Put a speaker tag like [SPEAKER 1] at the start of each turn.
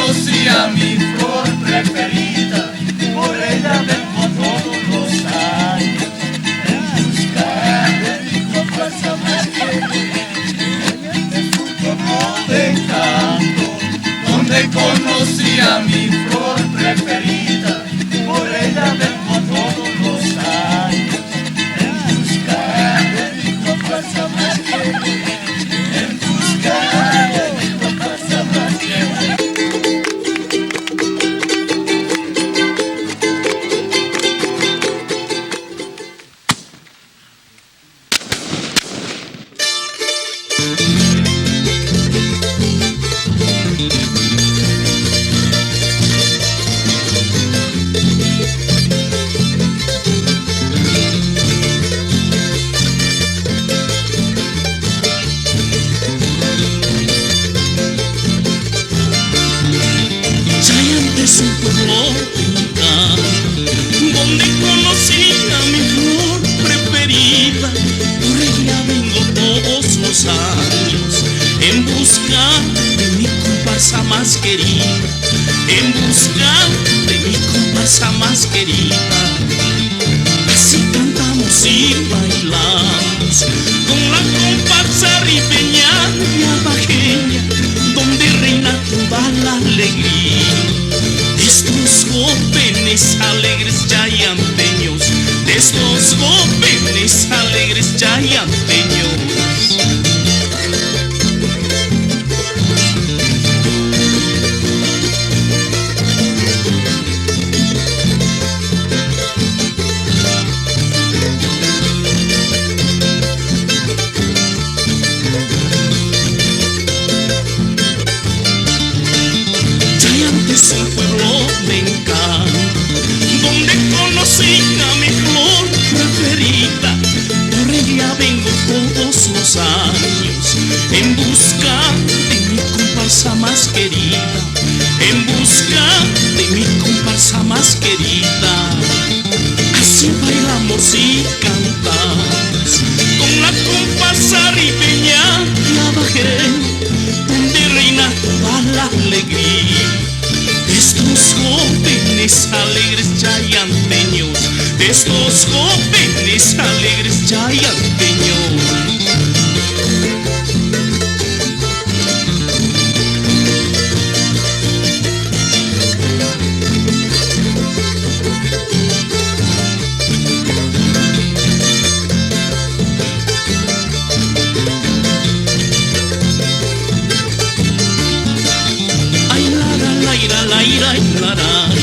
[SPEAKER 1] conocí a mi flor preferida, por ella vengo todos los años en busca de mi comparsa más querida. Como de canto, donde conocí a mi flor preferida, por ella vengo todos los años en busca de mi comparsa más querida, en busca de mi comparsa más querida.
[SPEAKER 2] Es un pueblo donde conocí a mi flor preferida, por ella vengo todos los años en busca de mi comparsa más querida, en busca de mi comparsa más querida. Así cantamos y bailamos con la comparsa ribeña y abajeña, donde reina toda la alegría. Estos jóvenes alegres yayanteños, de estos jóvenes alegres yayanteños. Es un pueblo de encanto, donde conocí a mi flor preferida, por ella vengo todos los años en busca de mi comparsa más querida, en busca de mi comparsa más querida. Así bailamos y cantamos con la comparsa ribeña y abajeña, donde reina toda la alegría. Estos jóvenes alegres yayanteños, estos jóvenes alegres yayanteños. Ay, la, la, la, la, la, la, la, la.